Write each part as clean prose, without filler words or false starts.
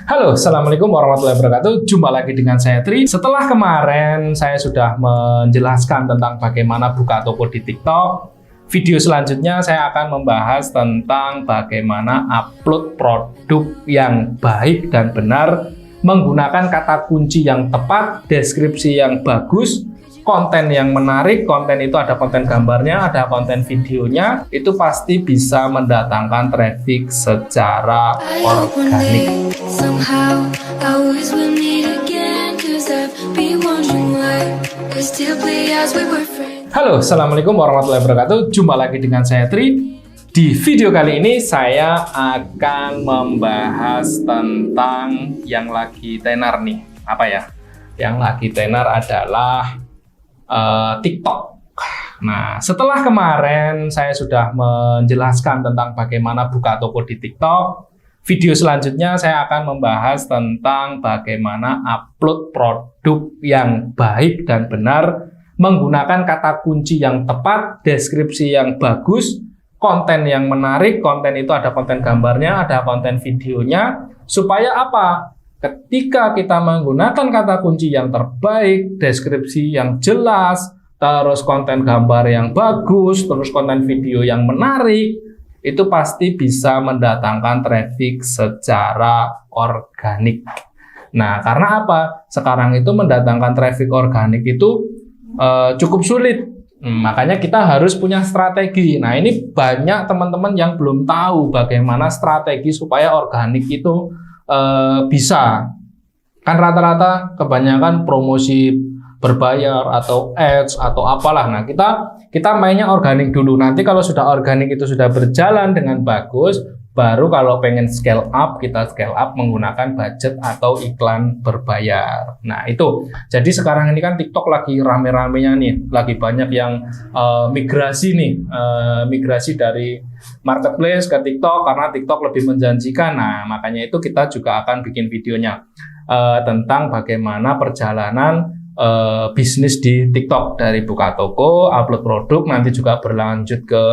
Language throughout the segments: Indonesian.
Halo, Assalamualaikum warahmatullahi wabarakatuh. Jumpa lagi dengan saya Tri. Setelah kemarin saya sudah menjelaskan tentang bagaimana buka toko di TikTok, video selanjutnya saya akan membahas tentang bagaimana upload produk yang baik dan benar, menggunakan kata kunci yang tepat, deskripsi yang bagus, konten yang menarik. Konten itu ada konten gambarnya, ada konten videonya, itu pasti bisa mendatangkan traffic secara organik. Halo, Assalamualaikum warahmatullahi wabarakatuh. Jumpa lagi dengan saya Tri. Di video kali ini saya akan membahas tentang yang lagi tenar nih. Apa ya? Yang lagi tenar adalah TikTok. Nah, setelah kemarin saya sudah menjelaskan tentang bagaimana buka toko di TikTok, video selanjutnya saya akan membahas tentang bagaimana upload produk yang baik dan benar, menggunakan kata kunci yang tepat, deskripsi yang bagus, konten yang menarik. Konten itu ada konten gambarnya, ada konten videonya, supaya apa? Ketika kita menggunakan kata kunci yang terbaik, deskripsi yang jelas, terus konten gambar yang bagus, terus konten video yang menarik, itu pasti bisa mendatangkan traffic secara organik. Nah, karena apa? Sekarang itu mendatangkan traffic organik itu cukup sulit. Makanya kita harus punya strategi. Nah, ini banyak teman-teman yang belum tahu bagaimana strategi supaya organik itu bisa. Kan rata-rata kebanyakan promosi berbayar atau ads atau apalah. Nah, kita mainnya organik dulu. Nanti kalau sudah organik itu sudah berjalan dengan bagus, baru kalau pengen scale up, kita scale up menggunakan budget atau iklan berbayar. Nah, itu. Jadi sekarang ini kan TikTok lagi rame-ramenya nih, lagi banyak yang migrasi nih, migrasi dari marketplace ke TikTok karena TikTok lebih menjanjikan. Nah, makanya itu kita juga akan bikin videonya tentang bagaimana perjalanan bisnis di TikTok, dari buka toko, upload produk, nanti juga berlanjut ke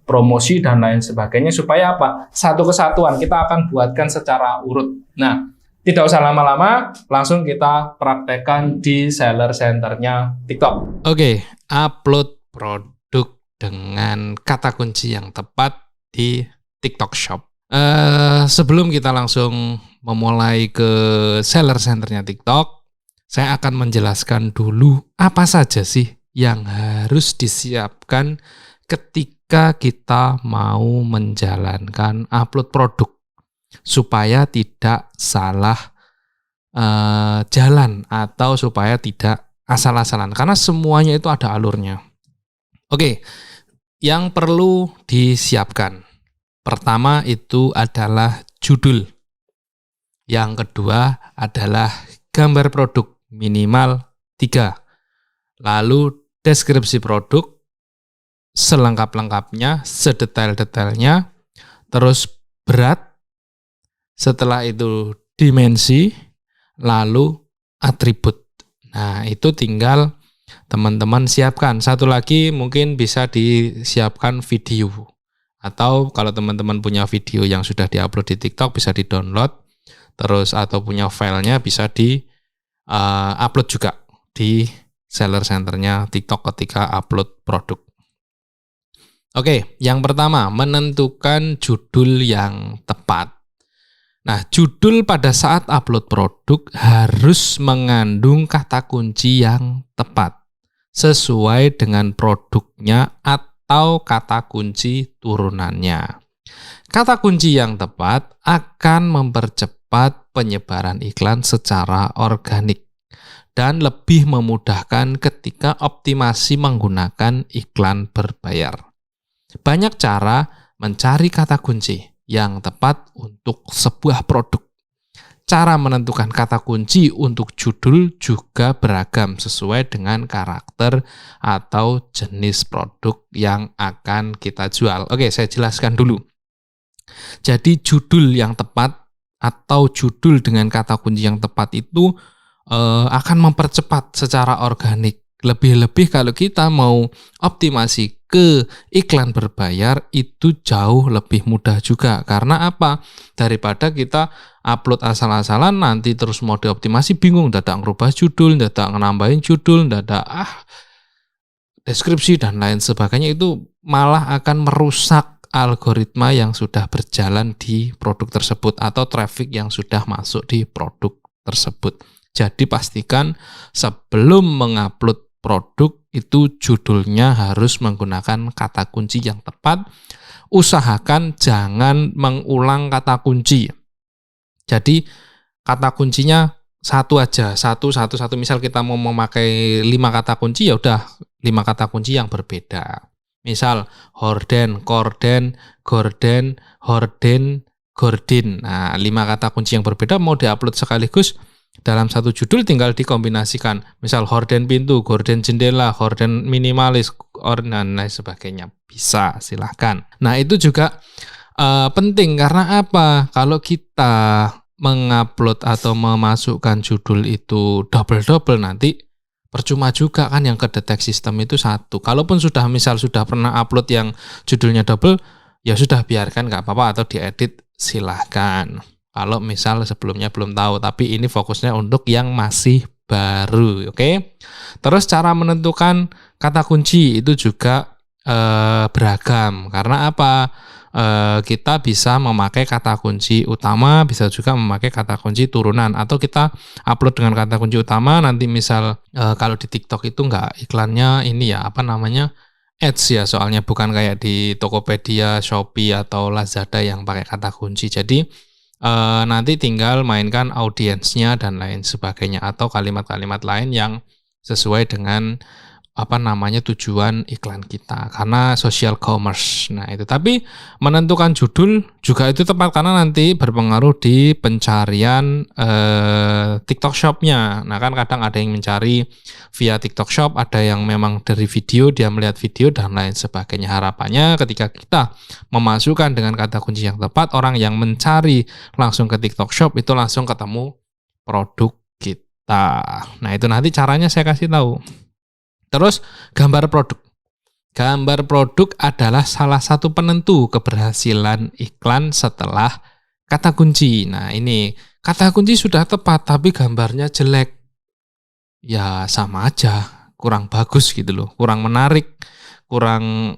promosi dan lain sebagainya, supaya apa? Satu kesatuan kita akan buatkan secara urut. Nah, tidak usah lama-lama, langsung kita praktekkan di seller centernya TikTok. Oke, upload produk dengan kata kunci yang tepat di TikTok Shop. Sebelum kita langsung memulai ke seller centernya TikTok, saya akan menjelaskan dulu apa saja sih yang harus disiapkan ketika kita mau menjalankan upload produk, supaya tidak salah jalan atau supaya tidak asal-asalan, karena semuanya itu ada alurnya. Oke, yang perlu disiapkan pertama itu adalah judul, yang kedua adalah gambar produk minimal 3, lalu deskripsi produk selengkap-lengkapnya, sedetail-detailnya, terus berat, setelah itu dimensi, lalu atribut. Nah, itu tinggal teman-teman siapkan. Satu lagi mungkin bisa disiapkan video, atau kalau teman-teman punya video yang sudah diupload di TikTok bisa di-download, terus atau punya filenya bisa upload juga di seller centernya TikTok ketika upload produk. Oke, yang pertama, menentukan judul yang tepat. Nah, judul pada saat upload produk harus mengandung kata kunci yang tepat, sesuai dengan produknya atau kata kunci turunannya. Kata kunci yang tepat akan mempercepat penyebaran iklan secara organik dan lebih memudahkan ketika optimasi menggunakan iklan berbayar. Banyak cara mencari kata kunci yang tepat untuk sebuah produk. Cara menentukan kata kunci untuk judul juga beragam sesuai dengan karakter atau jenis produk yang akan kita jual. Oke, saya jelaskan dulu. Jadi judul yang tepat atau judul dengan kata kunci yang tepat itu akan mempercepat secara organik Lebih-lebih kalau kita mau optimasi ke iklan berbayar itu jauh lebih mudah juga. Karena apa? Daripada kita upload asal-asalan nanti terus mau dioptimasi bingung, dadak ngerubah judul, dadak nambahin judul, dadak deskripsi dan lain sebagainya, itu malah akan merusak algoritma yang sudah berjalan di produk tersebut atau traffic yang sudah masuk di produk tersebut. Jadi pastikan sebelum mengupload produk itu judulnya harus menggunakan kata kunci yang tepat. Usahakan jangan mengulang kata kunci. Jadi kata kuncinya satu aja, satu. Misal kita mau memakai 5 kata kunci, ya udah 5 kata kunci yang berbeda. Misal horden, korden, gorden, horden, gordin. Nah, 5 kata kunci yang berbeda mau diupload sekaligus dalam satu judul, tinggal dikombinasikan. Misal horden pintu, gorden jendela, horden minimalis, dan lain sebagainya. Bisa, silahkan. Nah, itu juga penting karena apa? Kalau kita mengupload atau memasukkan judul itu double-double, nanti percuma juga kan, yang kedetek sistem itu satu. Kalaupun sudah pernah upload yang judulnya double, ya sudah biarkan, nggak apa-apa, atau diedit silahkan. Kalau misal sebelumnya belum tahu, tapi ini fokusnya untuk yang masih baru, oke? Terus cara menentukan kata kunci itu juga beragam. Karena apa? Kita bisa memakai kata kunci utama, bisa juga memakai kata kunci turunan, atau kita upload dengan kata kunci utama, nanti misal kalau di TikTok itu nggak iklannya ini ya, ads ya, soalnya bukan kayak di Tokopedia, Shopee, atau Lazada yang pakai kata kunci. Jadi nanti tinggal mainkan audiensnya dan lain sebagainya, atau kalimat-kalimat lain yang sesuai dengan tujuan iklan kita, karena social commerce. Nah itu, tapi menentukan judul juga itu tepat, karena nanti berpengaruh di pencarian TikTok Shop-nya. Nah kan kadang ada yang mencari via TikTok Shop, ada yang memang dari video, dia melihat video dan lain sebagainya. Harapannya ketika kita memasukkan dengan kata kunci yang tepat, orang yang mencari langsung ke TikTok Shop itu langsung ketemu produk kita. Nah itu nanti caranya saya kasih tahu. Terus gambar produk. Gambar produk adalah salah satu penentu keberhasilan iklan setelah kata kunci. Nah ini, kata kunci sudah tepat tapi gambarnya jelek, ya sama aja, kurang bagus gitu loh, kurang menarik, kurang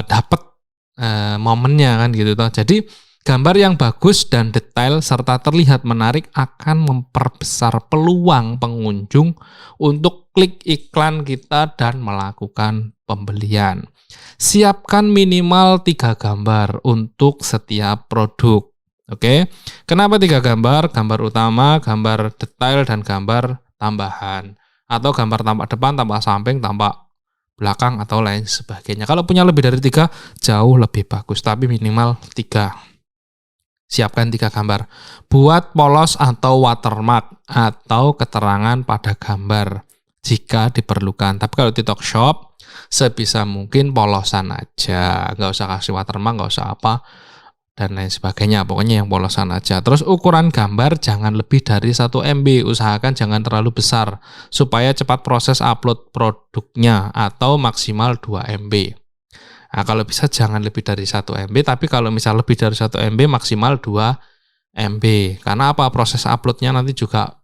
dapet momennya kan gitu toh. Jadi gambar yang bagus dan detail serta terlihat menarik akan memperbesar peluang pengunjung untuk klik iklan kita dan melakukan pembelian. Siapkan minimal 3 gambar untuk setiap produk. Oke, kenapa 3 gambar? Gambar utama, gambar detail, dan gambar tambahan. Atau gambar tampak depan, tampak samping, tampak belakang, atau lain sebagainya. Kalau punya lebih dari 3, jauh lebih bagus, tapi minimal 3. Siapkan 3 gambar. Buat polos atau watermark atau keterangan pada gambar jika diperlukan. Tapi kalau di TikTok Shop, sebisa mungkin polosan aja. Nggak usah kasih watermark, nggak usah apa, dan lain sebagainya. Pokoknya yang polosan aja. Terus ukuran gambar jangan lebih dari 1 MB. Usahakan jangan terlalu besar, supaya cepat proses upload produknya, atau maksimal 2 MB. Nah, kalau bisa jangan lebih dari 1 MB, tapi kalau misal lebih dari 1 MB maksimal 2 MB. Karena apa? Proses uploadnya nanti juga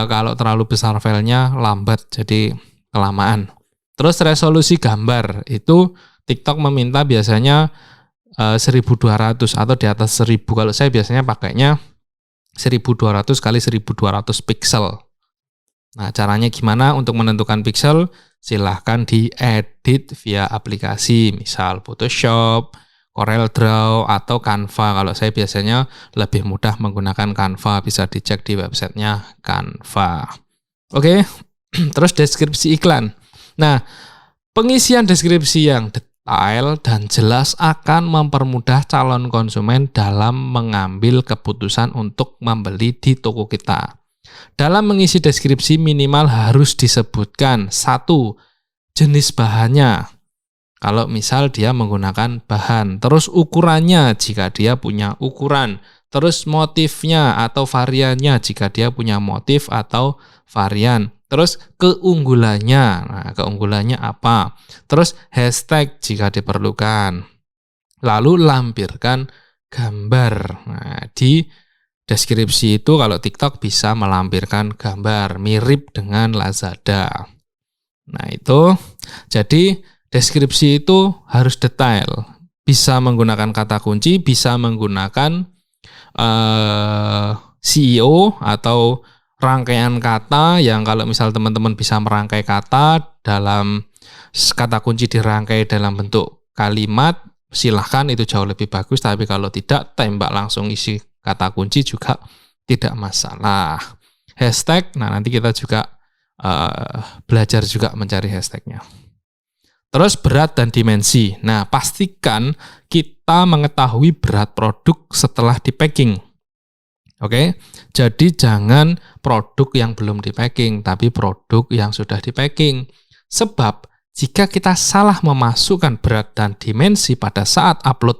kalau terlalu besar filenya lambat, jadi kelamaan. Terus resolusi gambar, itu TikTok meminta biasanya 1200 atau di atas 1000. Kalau saya biasanya pakainya 1200 kali 1200 pixel. Nah, caranya gimana untuk menentukan pixel? Silahkan diedit via aplikasi, misal Photoshop, CorelDRAW, atau Canva. Kalau saya biasanya lebih mudah menggunakan Canva, bisa dicek di websitenya Canva. Oke, terus deskripsi iklan. Nah, pengisian deskripsi yang detail dan jelas akan mempermudah calon konsumen dalam mengambil keputusan untuk membeli di toko kita. Dalam mengisi deskripsi minimal harus disebutkan 1. Jenis bahannya, kalau misal dia menggunakan bahan, terus ukurannya jika dia punya ukuran, terus motifnya atau variannya jika dia punya motif atau varian, Terus keunggulannya. Nah, keunggulannya apa? Terus hashtag jika diperlukan. Lalu lampirkan gambar. Nah, di deskripsi itu kalau TikTok bisa melampirkan gambar mirip dengan Lazada. Nah, itu jadi deskripsi itu harus detail. Bisa menggunakan kata kunci, bisa menggunakan CEO atau rangkaian kata yang kalau misal teman-teman bisa merangkai kata dalam kata kunci dirangkai dalam bentuk kalimat, silahkan itu jauh lebih bagus. Tapi kalau tidak, tembak langsung isi kata kunci juga tidak masalah. Hashtag, nah nanti kita juga belajar juga mencari hashtagnya. Terus berat dan dimensi. Nah, pastikan kita mengetahui berat produk setelah di packing. Oke, jadi jangan produk yang belum di packing, tapi produk yang sudah di packing. Sebab jika kita salah memasukkan berat dan dimensi pada saat upload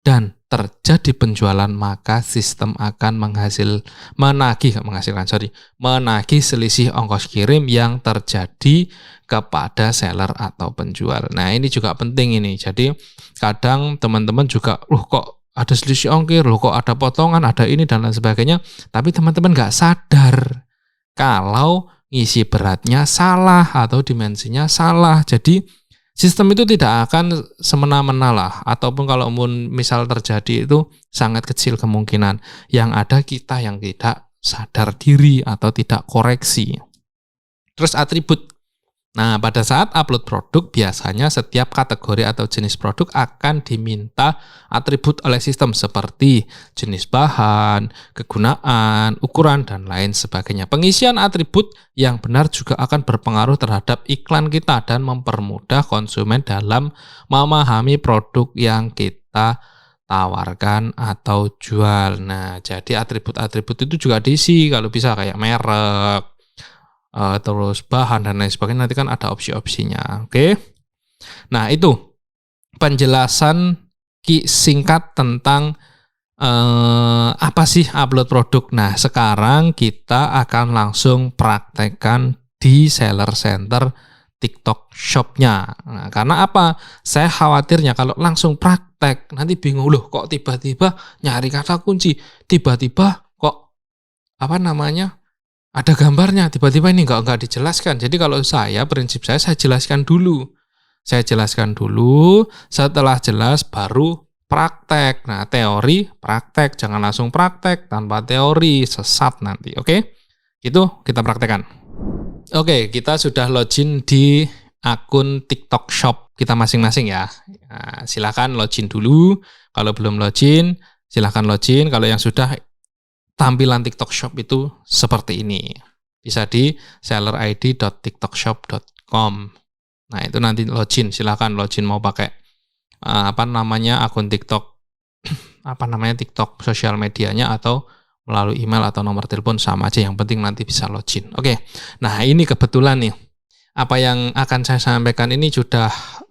dan terjadi penjualan, maka sistem akan menagih selisih ongkos kirim yang terjadi kepada seller atau penjual. Nah, ini juga penting ini. Jadi kadang teman-teman juga, kok ada selisih ongkir, kok ada potongan, ada ini dan lain sebagainya. Tapi teman-teman nggak sadar kalau ngisi beratnya salah atau dimensinya salah. Jadi sistem itu tidak akan semena-mena lah. Ataupun kalau misal terjadi itu sangat kecil kemungkinan. Yang ada kita yang tidak sadar diri atau tidak koreksi. Terus atribut. Nah, pada saat upload produk, biasanya setiap kategori atau jenis produk akan diminta atribut oleh sistem seperti jenis bahan, kegunaan, ukuran, dan lain sebagainya. Pengisian atribut yang benar juga akan berpengaruh terhadap iklan kita dan mempermudah konsumen dalam memahami produk yang kita tawarkan atau jual. Nah, jadi atribut-atribut itu juga diisi kalau bisa kayak merek, terus bahan dan lain sebagainya, nanti kan ada opsi-opsinya. Oke. Nah, itu penjelasan singkat tentang apa sih upload produk. Nah, sekarang kita akan langsung praktekkan di seller center TikTok Shop-nya. Nah, karena apa? Saya khawatirnya kalau langsung praktek nanti bingung, loh kok tiba-tiba nyari kata kunci, tiba-tiba kok ada gambarnya, tiba-tiba ini nggak dijelaskan. Jadi kalau prinsip saya jelaskan dulu. Saya jelaskan dulu, setelah jelas baru praktek. Nah, teori, praktek. Jangan langsung praktek tanpa teori, sesat nanti. Oke? Itu kita praktekkan. Oke, kita sudah login di akun TikTok Shop kita masing-masing ya. Nah, silakan login dulu. Kalau belum login, silakan login. Kalau yang sudah, tampilan TikTok Shop itu seperti ini. Bisa di sellerid.tiktokshop.com. Nah, itu nanti login, silakan login mau pakai akun TikTok TikTok sosial medianya atau melalui email atau nomor telepon sama aja, yang penting nanti bisa login. Oke. Nah, ini kebetulan nih. Apa yang akan saya sampaikan ini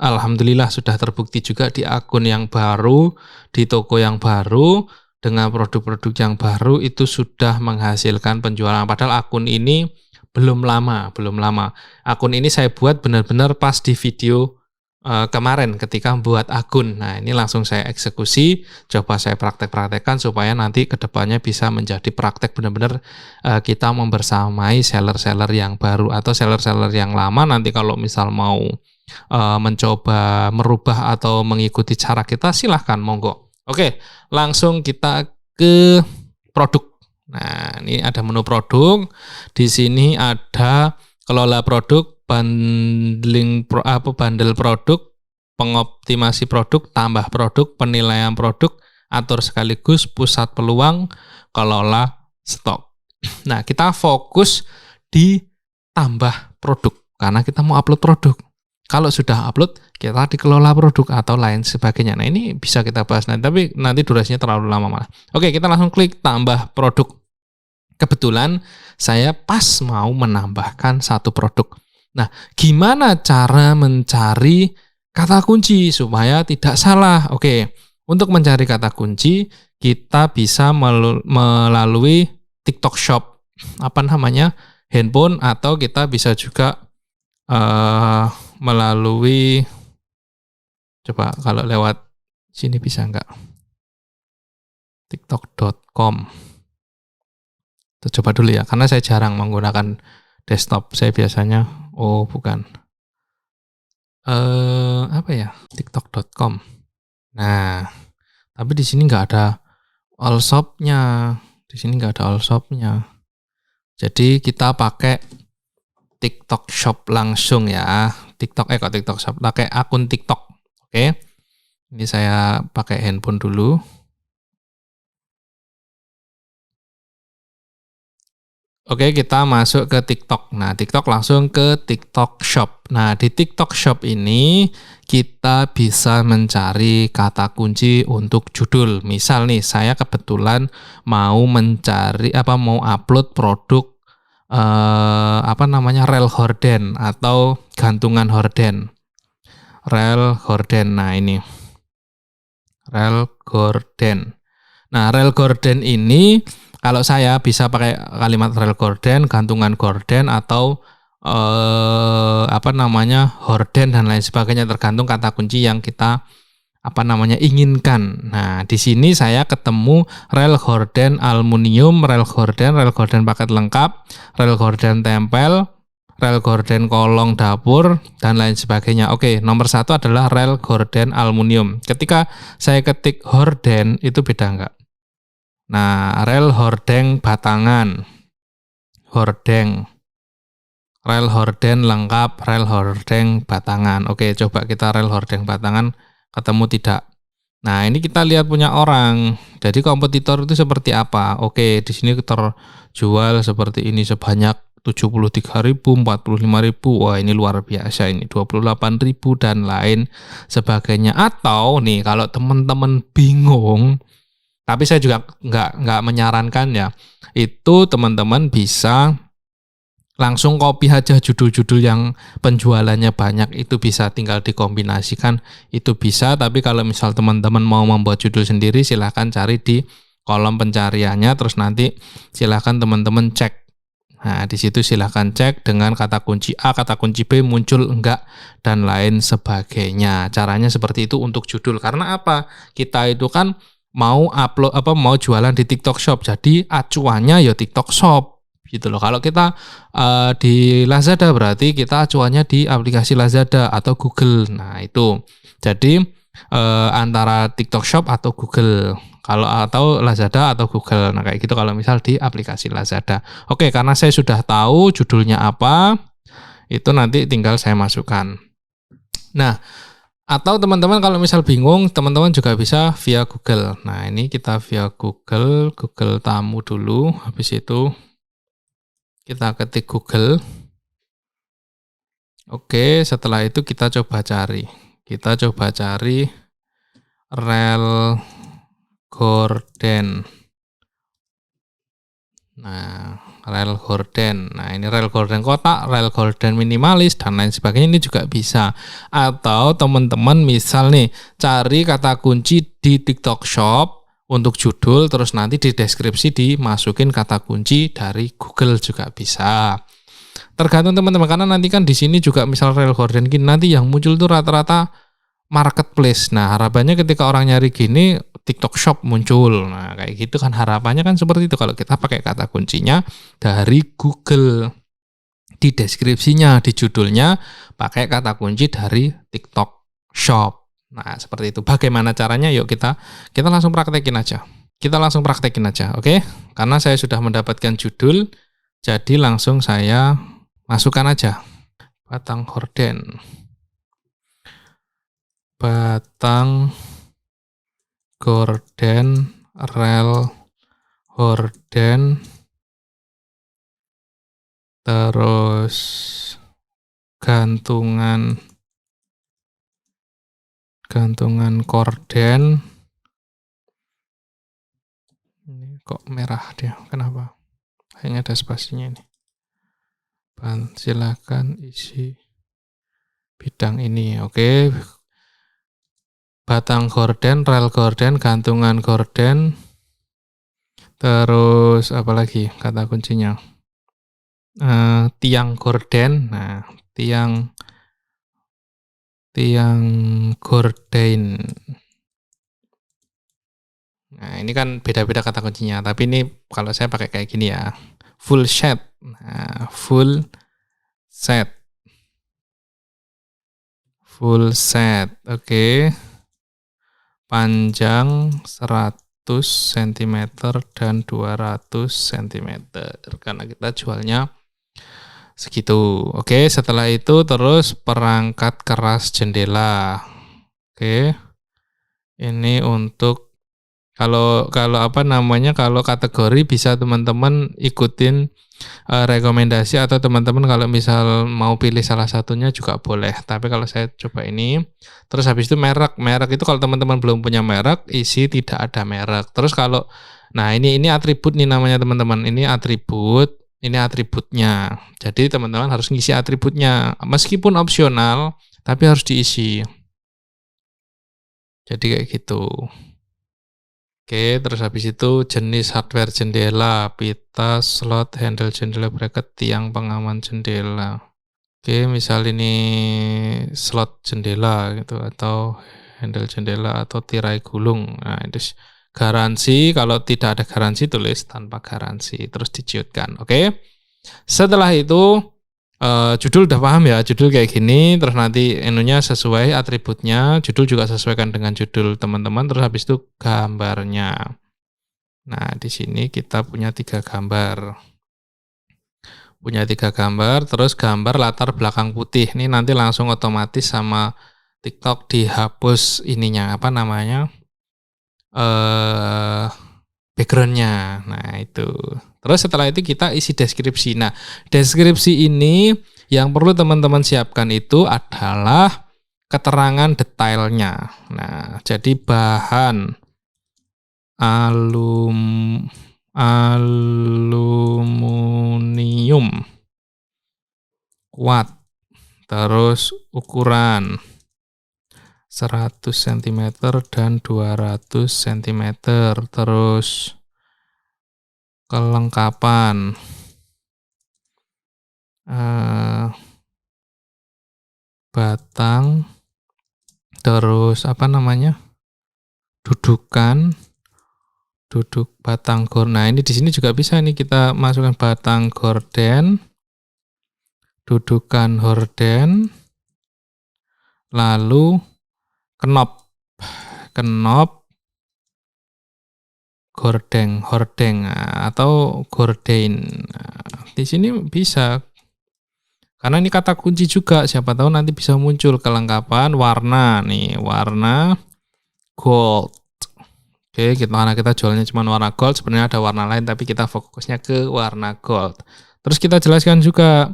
alhamdulillah sudah terbukti juga di akun yang baru, di toko yang baru, dengan produk-produk yang baru itu sudah menghasilkan penjualan. Padahal akun ini belum lama. Akun ini saya buat benar-benar pas di video kemarin ketika buat akun. Nah, ini langsung saya eksekusi, coba saya praktek-praktekkan supaya nanti kedepannya bisa menjadi praktek benar-benar kita membersamai seller-seller yang baru atau seller-seller yang lama. Nanti kalau misal mau mencoba merubah atau mengikuti cara kita, silahkan, monggo. Oke, langsung kita ke produk. Nah, ini ada menu produk. Di sini ada kelola produk, bundle produk, pengoptimasi produk, tambah produk, penilaian produk, atur sekaligus, pusat peluang, kelola stok. Nah, kita fokus di tambah produk karena kita mau upload produk. Kalau sudah upload, kita dikelola produk atau lain sebagainya. Nah, ini bisa kita bahas nanti, tapi nanti durasinya terlalu lama malah. Oke, kita langsung klik tambah produk. Kebetulan saya pas mau menambahkan satu produk. Nah, gimana cara mencari kata kunci supaya tidak salah? Oke, untuk mencari kata kunci, kita bisa melalui TikTok Shop. handphone atau kita bisa juga melalui, coba kalau lewat sini bisa nggak? tiktok.com. Coba dulu ya, karena saya jarang menggunakan desktop. Saya biasanya, bukan. Apa ya? tiktok.com. Nah, tapi di sini nggak ada all shop-nya. Di sini nggak ada all shop-nya. Jadi kita pakai TikTok Shop langsung ya. Kok TikTok Shop? Pakai akun TikTok. Oke. Ini saya pakai handphone dulu. Oke, kita masuk ke TikTok. Nah, TikTok langsung ke TikTok Shop. Nah, di TikTok Shop ini kita bisa mencari kata kunci untuk judul. Misal nih, saya kebetulan mau upload produk rel horden atau gantungan horden. Rel horden. Nah, ini. Rel horden. Nah, rel horden ini kalau saya bisa pakai kalimat rel gorden, gantungan gorden, atau horden dan lain sebagainya, tergantung kata kunci yang kita inginkan. Nah, di sini saya ketemu rel gorden aluminium, rel gorden paket lengkap, rel gorden tempel, rel gorden kolong dapur, dan lain sebagainya. Oke, nomor 1 adalah rel gorden aluminium. Ketika saya ketik horden, itu beda enggak? Nah, rel hordeng batangan, hordeng, rel horden lengkap, rel hordeng batangan. Oke, coba kita rel hordeng batangan, ketemu tidak? Nah, ini kita lihat punya orang. Jadi kompetitor itu seperti apa? Oke, di sini terjual seperti ini sebanyak 73.000, 45.000. Wah, ini luar biasa ini, 28.000 dan lain sebagainya. Atau nih, kalau teman-teman bingung, tapi saya juga nggak menyarankan ya, itu teman-teman bisa langsung copy aja judul-judul yang penjualannya banyak, itu bisa tinggal dikombinasikan, itu bisa. Tapi kalau misal teman-teman mau membuat judul sendiri, silahkan cari di kolom pencariannya, terus nanti silahkan teman-teman cek. Nah, di situ silahkan cek dengan kata kunci A, kata kunci B muncul enggak, dan lain sebagainya. Caranya seperti itu untuk judul. Karena apa? Kita itu kan mau jualan di TikTok Shop, jadi acuannya ya TikTok Shop gitu loh. Kalau kita di Lazada berarti kita acuannya di aplikasi Lazada atau Google. Nah, itu. Jadi antara TikTok Shop atau Google. Atau Lazada atau Google. Nah, kayak gitu kalau misal di aplikasi Lazada. Oke, karena saya sudah tahu judulnya apa, itu nanti tinggal saya masukkan. Nah, atau teman-teman kalau misal bingung, teman-teman juga bisa via Google. Nah, ini kita via Google tamu dulu. Habis itu kita ketik Google. Oke, setelah itu kita coba cari. Rel gorden. Nah, rel gorden. Nah, ini rel gorden kotak, rel gorden minimalis, dan lain sebagainya, ini juga bisa. Atau teman-teman misal nih, cari kata kunci di TikTok Shop untuk judul, terus nanti di deskripsi dimasukin kata kunci dari Google juga bisa. Tergantung teman-teman, karena nanti kan di sini juga misal rel gorden gini, nanti yang muncul tuh rata-rata marketplace. Nah, harapannya ketika orang nyari gini, TikTok Shop muncul. Nah, kayak gitu kan harapannya kan seperti itu kalau kita pakai kata kuncinya dari Google. Di deskripsinya, di judulnya pakai kata kunci dari TikTok Shop. Nah, seperti itu. Bagaimana caranya? Yuk kita langsung praktekin aja. Oke? Karena saya sudah mendapatkan judul, jadi langsung saya masukkan aja. Batang horden. Batang gorden, rel horden, terus gantungan gorden. Ini kok merah dia, kenapa? Kayaknya ada spasinya ini. Silakan isi bidang ini. Oke. Batang gorden, rel gorden, gantungan gorden, terus apa lagi kata kuncinya? tiang gorden. Nah, tiang gorden. Nah, ini kan beda-beda kata kuncinya, tapi ini kalau saya pakai kayak gini ya. Full set. Nah, full set. Full set. Oke. Panjang 100 cm dan 200 cm. Karena kita jualnya segitu. Oke, setelah itu terus perangkat keras jendela. Oke. Ini untuk kalau kategori bisa teman-teman ikutin rekomendasi, atau teman-teman kalau misal mau pilih salah satunya juga boleh. Tapi kalau saya coba ini. Terus habis itu merek itu kalau teman-teman belum punya merek, isi tidak ada merek. Terus kalau ini atribut nih namanya teman-teman. Ini atributnya. Jadi teman-teman harus ngisi atributnya. Meskipun opsional, tapi harus diisi. Jadi kayak gitu. Oke, terus habis itu jenis hardware jendela, pita, slot, handle jendela bracket, tiang pengaman jendela. Oke, misal ini slot jendela gitu, atau handle jendela, atau tirai gulung. Nah, itu garansi. Kalau tidak ada garansi, tulis tanpa garansi, terus diciutkan. Oke. Setelah itu judul udah paham ya, judul kayak gini, terus nanti enunya sesuai atributnya, judul juga sesuaikan dengan judul teman-teman, terus habis itu gambarnya. Nah, di sini kita punya 3 gambar. Terus gambar latar belakang putih. Ini nanti langsung otomatis sama TikTok dihapus ininya, backgroundnya. Nah, itu. Terus setelah itu kita isi deskripsi. Nah, deskripsi ini yang perlu teman-teman siapkan itu adalah keterangan detailnya. Nah, jadi bahan aluminium kuat, terus ukuran 100 cm dan 200 cm, terus kelengkapan batang, terus duduk batang gorden. Nah, ini di sini juga bisa nih kita masukkan batang gorden, dudukan horden, lalu kenop hordeng atau gorden. Nah, di sini bisa, karena ini kata kunci juga, siapa tahu nanti bisa muncul kelengkapan warna gold. Oke, karena kita jualnya cuma warna gold, sebenarnya ada warna lain tapi kita fokusnya ke warna gold. Terus kita jelaskan juga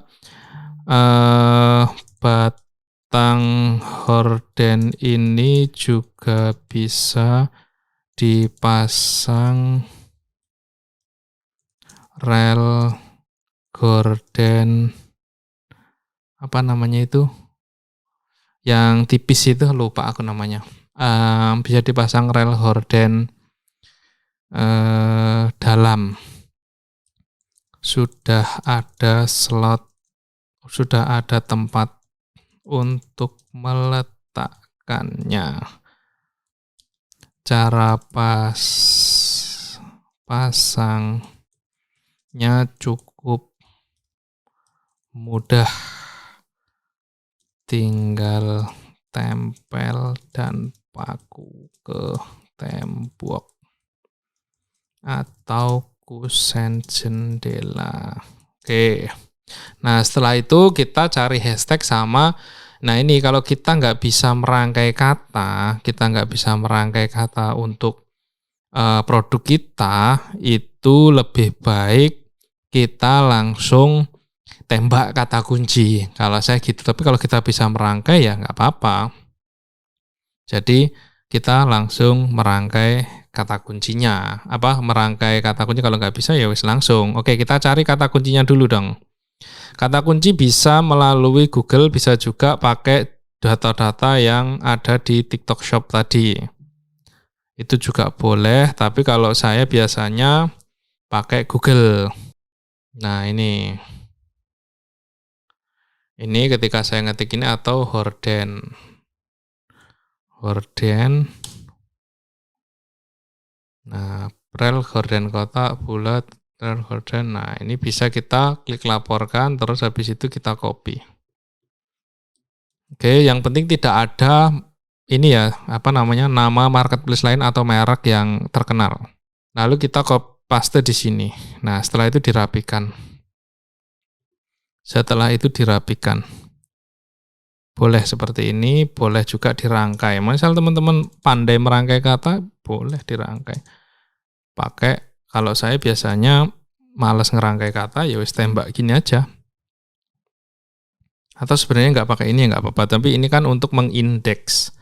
batang horden ini juga bisa dipasang rel gorden yang tipis itu, lupa aku namanya. Bisa dipasang rel horden dalam. Sudah ada slot, sudah ada tempat untuk meletakkannya. Cara pasangnya cukup mudah, tinggal tempel dan paku ke tembok atau kusen jendela. Oke. Nah, setelah itu kita cari hashtag sama. Nah, ini kalau kita nggak bisa merangkai kata untuk produk kita, itu lebih baik kita langsung tembak kata kunci. Kalau saya gitu, tapi kalau kita bisa merangkai ya nggak apa-apa. Jadi kita langsung merangkai kata kuncinya. Merangkai kata kunci, kalau nggak bisa ya wis langsung. Oke, kita cari kata kuncinya dulu dong. Kata kunci bisa melalui Google, bisa juga pakai data-data yang ada di TikTok Shop tadi. Itu juga boleh, tapi kalau saya biasanya pakai Google. Nah, ini Ini ketika saya ngetik ini atau horden. Nah, rel horden kotak bulat, rel horden. Nah, ini bisa kita klik laporkan, terus habis itu kita copy. Oke, yang penting tidak ada ini ya, nama marketplace lain atau merek yang terkenal. Lalu kita paste di sini. Nah, setelah itu dirapikan. Boleh seperti ini, boleh juga dirangkai. Misal teman-teman pandai merangkai kata, boleh dirangkai. Kalau saya biasanya malas ngerangkai kata, ya wis tembak gini aja. Atau sebenarnya nggak pakai ini, nggak apa-apa. Tapi ini kan untuk mengindeks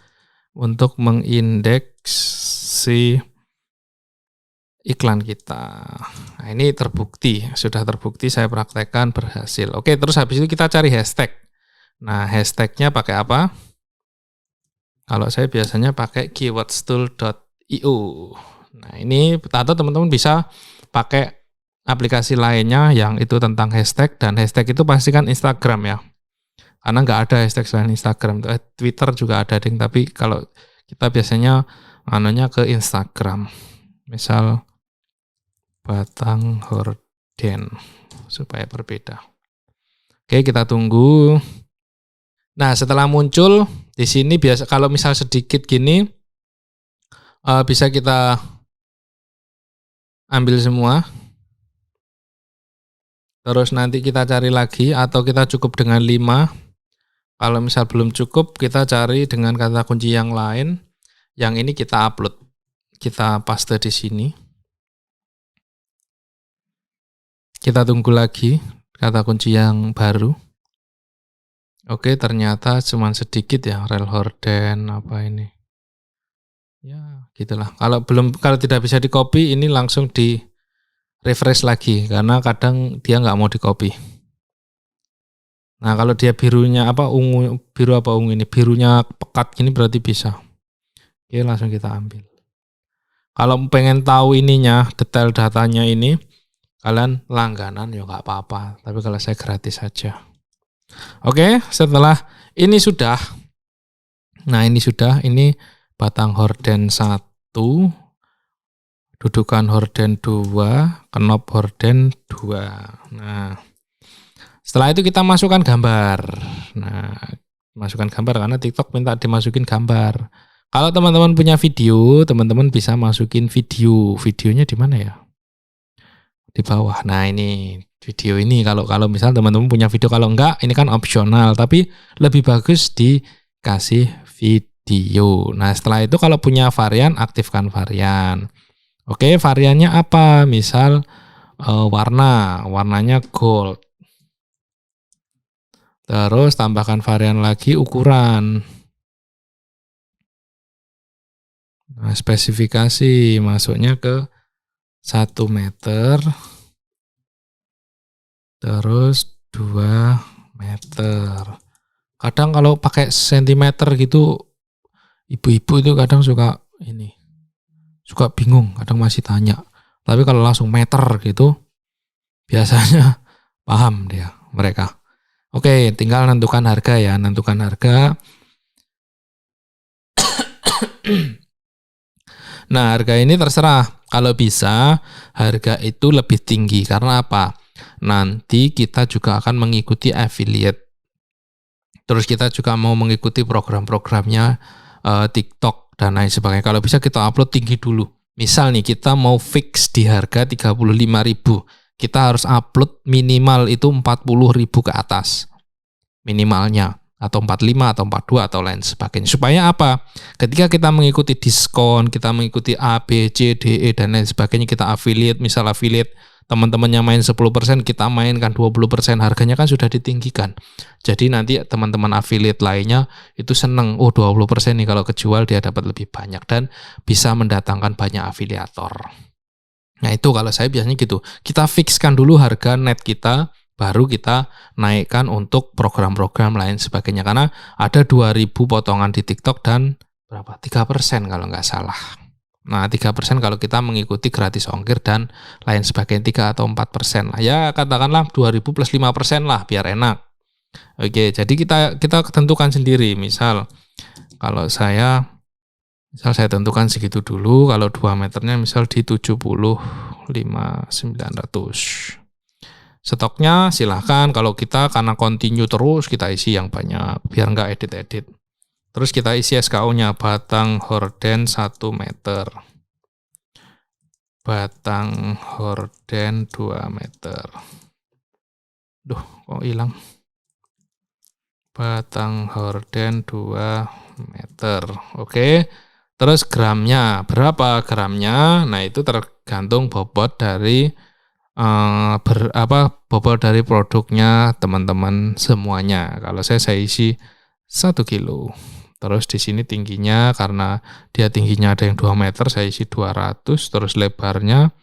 si iklan kita. Nah, ini sudah terbukti saya praktekkan berhasil. Oke, terus habis itu kita cari hashtag. Nah, hashtagnya pakai apa? Kalau saya biasanya pakai keywordstool.io. Nah, ini atau teman-teman bisa pakai aplikasi lainnya yang itu tentang hashtag, dan hashtag itu pasti kan Instagram ya. Karena nggak ada hashtag selain Instagram. Twitter juga ada, ding, tapi kalau kita biasanya ke Instagram. Misal batang horden supaya berbeda. Oke, kita tunggu. Nah, setelah muncul di sini biasa kalau misal sedikit gini bisa kita ambil semua. Terus nanti kita cari lagi atau kita cukup dengan 5. Kalau misal belum cukup, kita cari dengan kata kunci yang lain. Yang ini kita upload. Kita paste di sini. Kita tunggu lagi kata kunci yang baru. Oke, ternyata cuma sedikit ya, rel horden apa ini. Ya, gitulah. Kalau tidak bisa di-copy, ini langsung di refresh lagi karena kadang dia nggak mau di-copy. Nah, kalau dia birunya ungu ini, birunya pekat gini berarti bisa. Oke, langsung kita ambil. Kalau pengen tahu ininya, detail datanya ini, kalian langganan ya nggak apa-apa, tapi kalau saya gratis saja. Oke, setelah ini sudah. Nah, ini batang horden 1, dudukan horden 2, knop horden 2. Nah, setelah itu kita masukkan gambar. Nah, masukkan gambar karena TikTok minta dimasukin gambar. Kalau teman-teman punya video, teman-teman bisa masukin video. Videonya di mana ya? Di bawah. Nah, ini video ini kalau misal teman-teman punya video, kalau enggak ini kan opsional, tapi lebih bagus dikasih video. Nah, setelah itu kalau punya varian, aktifkan varian. Oke, variannya apa? Misal warnanya gold. Terus tambahkan varian lagi ukuran. Nah, spesifikasi masuknya ke 1 meter. Terus 2 meter. Kadang kalau pakai sentimeter gitu, ibu-ibu itu kadang suka bingung, kadang masih tanya. Tapi kalau langsung meter gitu, biasanya paham mereka. Oke, tinggal nentukan harga ya, Nah, harga ini terserah. Kalau bisa, harga itu lebih tinggi. Karena apa? Nanti kita juga akan mengikuti affiliate. Terus kita juga mau mengikuti program-programnya TikTok dan lain sebagainya. Kalau bisa kita upload tinggi dulu. Misal nih, kita mau fix di harga 35.000. Kita harus upload minimal itu 40.000 ke atas. Minimalnya. Atau 45 atau 42 atau lain sebagainya. Supaya apa? Ketika kita mengikuti diskon, kita mengikuti A, B, C, D, E dan lain sebagainya, kita affiliate, misal affiliate teman-temannya main 10%, kita mainkan 20%, harganya kan sudah ditinggikan. Jadi nanti teman-teman affiliate lainnya itu seneng, 20% nih kalau kejual dia dapat lebih banyak dan bisa mendatangkan banyak afiliator. Nah, itu kalau saya biasanya gitu. Kita fixkan dulu harga net kita, baru kita naikkan untuk program-program lain sebagainya. Karena ada 2.000 potongan di TikTok dan berapa? 3% kalau nggak salah. Nah, 3% kalau kita mengikuti gratis ongkir dan lain sebagainya, 3 atau 4% lah. Ya, katakanlah 2.000 plus 5% lah, biar enak. Oke, jadi kita tentukan sendiri. Misal saya tentukan segitu dulu, kalau 2 meternya misal di 75.900. Stoknya silahkan, kalau kita karena continue terus kita isi yang banyak biar nggak edit-edit. Terus kita isi SKU-nya batang horden 1 meter. Batang horden 2 meter. Duh, kok hilang? Batang horden 2 meter. Oke. Terus gramnya, berapa gramnya? Nah, itu tergantung bobot dari bobot dari produknya teman-teman semuanya. Kalau saya isi 1 kilo. Terus di sini tingginya, karena dia tingginya ada yang 2 meter, saya isi 200. Terus lebarnya,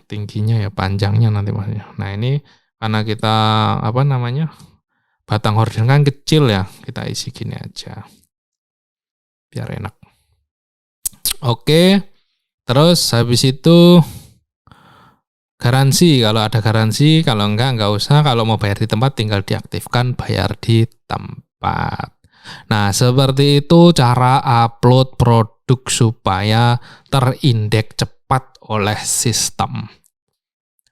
tingginya ya, panjangnya nanti maksudnya. Nah, ini karena kita batang horden kan kecil ya, kita isi gini aja biar enak. Oke, terus habis itu garansi, kalau ada garansi, kalau enggak usah. Kalau mau bayar di tempat tinggal diaktifkan bayar di tempat. Nah, seperti itu cara upload produk supaya terindeks cepat oleh sistem.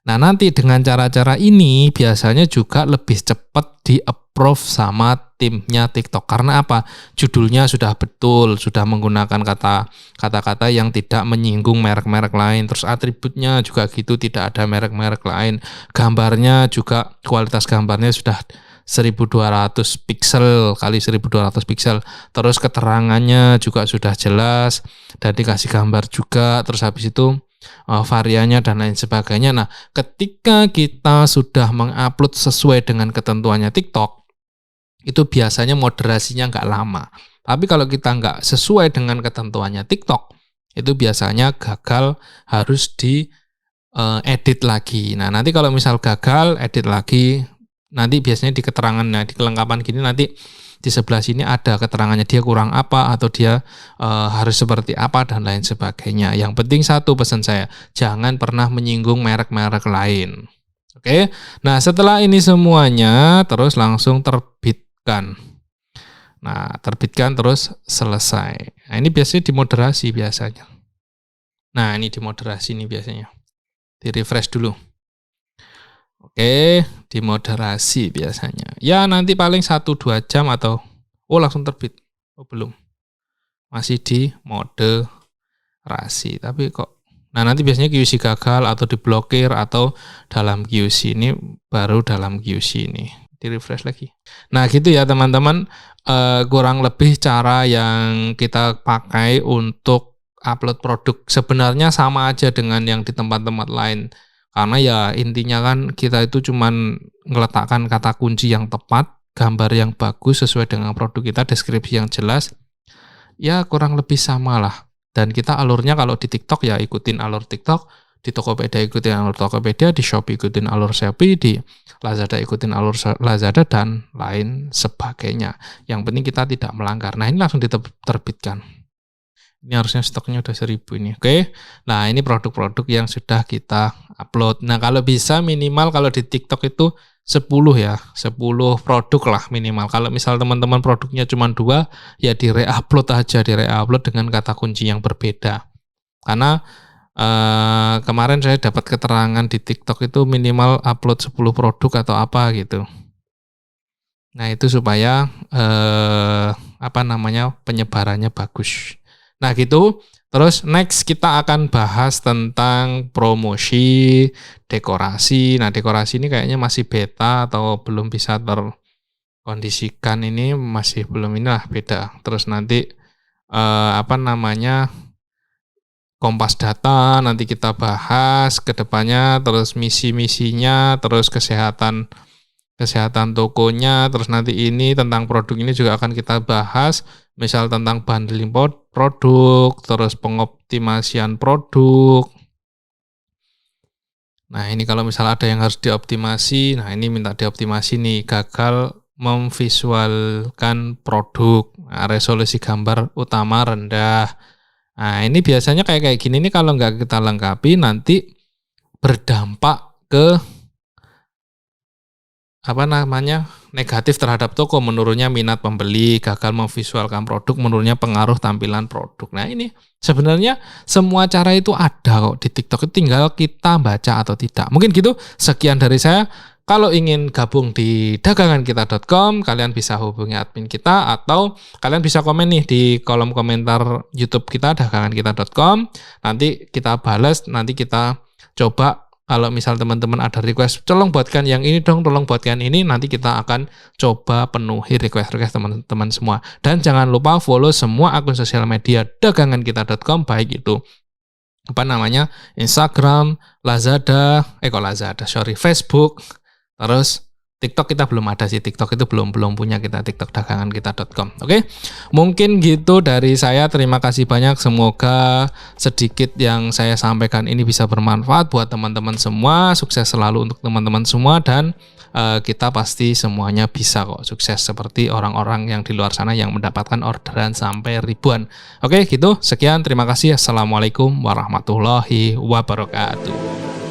Nah, nanti dengan cara-cara ini biasanya juga lebih cepat di-approve sama timnya TikTok. Karena apa? Judulnya sudah betul, sudah menggunakan kata-kata yang tidak menyinggung merek-merek lain. Terus atributnya juga gitu, tidak ada merek-merek lain. Gambarnya juga, kualitas gambarnya sudah 1200 pixel kali 1200 pixel. Terus keterangannya juga sudah jelas dan dikasih gambar juga. Terus habis itu variannya dan lain sebagainya. Nah, ketika kita sudah mengupload sesuai dengan ketentuannya TikTok, itu biasanya moderasinya nggak lama. Tapi kalau kita nggak sesuai dengan ketentuannya TikTok, itu biasanya gagal, harus di edit lagi. Nah, nanti kalau misal gagal, edit lagi, nanti biasanya di keterangannya, di kelengkapan gini nanti di sebelah sini ada keterangannya, dia kurang apa atau dia harus seperti apa dan lain sebagainya. Yang penting satu pesan saya, jangan pernah menyinggung merek-merek lain. Oke. Nah, setelah ini semuanya terus langsung terbitkan. Nah, terbitkan terus selesai. Nah, ini biasanya dimoderasi biasanya. Nah, ini dimoderasi nih biasanya. Di-refresh dulu. Oke, dimoderasi biasanya. Ya, nanti paling 1-2 jam atau langsung terbit. Belum. Masih di moderasi. Tapi kok nanti biasanya QC gagal atau diblokir atau dalam QC ini, baru dalam QC ini. Di-refresh lagi. Nah, gitu ya teman-teman. Kurang lebih cara yang kita pakai untuk upload produk. Sebenarnya sama aja dengan yang di tempat-tempat lain. Karena ya intinya kan kita itu cuman ngeletakkan kata kunci yang tepat, gambar yang bagus sesuai dengan produk kita, deskripsi yang jelas. Ya kurang lebih sama lah. Dan kita alurnya kalau di TikTok ya ikutin alur TikTok, di Tokopedia ikutin alur Tokopedia, di Shopee ikutin alur Shopee, di Lazada ikutin alur Lazada, dan lain sebagainya. Yang penting kita tidak melanggar. Nah, ini langsung diterbitkan. Ini harusnya stoknya udah 1000 ini. Oke. Nah, ini produk-produk yang sudah kita upload. Nah, kalau bisa minimal kalau di TikTok itu 10 ya. 10 produk lah minimal. Kalau misal teman-teman produknya cuma 2, ya di-re-upload aja. Di-re-upload dengan kata kunci yang berbeda. Karena kemarin saya dapat keterangan di TikTok itu minimal upload 10 produk atau apa gitu. Nah, itu supaya penyebarannya bagus. Nah gitu, terus next kita akan bahas tentang promosi, dekorasi. Nah, dekorasi ini kayaknya masih beta atau belum bisa terkondisikan, ini masih belum, inilah beda. Terus nanti Kompas Data nanti kita bahas ke depannya, terus misi-misinya, terus kesehatan tokonya, terus nanti ini tentang produk ini juga akan kita bahas, misal tentang bundling produk, terus pengoptimasian produk. Nah, ini kalau misal ada yang harus dioptimasi, nah ini minta dioptimasi nih, gagal memvisualkan produk, nah, resolusi gambar utama rendah. Nah, ini biasanya kayak gini nih, kalau nggak kita lengkapi nanti berdampak ke negatif terhadap toko, menurunnya minat pembeli, gagal memvisualkan produk, menurunnya pengaruh tampilan produk. Nah ini sebenarnya semua cara itu ada kok di TikTok, tinggal kita baca atau tidak. Mungkin gitu, sekian dari saya. Kalau ingin gabung di dagangankita.com, kalian bisa hubungi admin kita atau kalian bisa komen nih di kolom komentar YouTube kita dagangankita.com. Nanti kita balas, nanti kita coba kalau misal teman-teman ada request, tolong buatkan yang ini dong, tolong buatkan ini, nanti kita akan coba penuhi request-request teman-teman semua. Dan jangan lupa follow semua akun sosial media dagangankita.com, baik itu Instagram, Facebook, terus TikTok kita belum ada sih, TikTok itu belum punya kita, TikTok dagangankita.com. Oke, mungkin gitu dari saya. Terima kasih banyak. Semoga sedikit yang saya sampaikan ini bisa bermanfaat buat teman-teman semua. Sukses selalu untuk teman-teman semua dan kita pasti semuanya bisa kok sukses seperti orang-orang yang di luar sana yang mendapatkan orderan sampai ribuan. Oke, gitu. Sekian. Terima kasih. Assalamualaikum warahmatullahi wabarakatuh.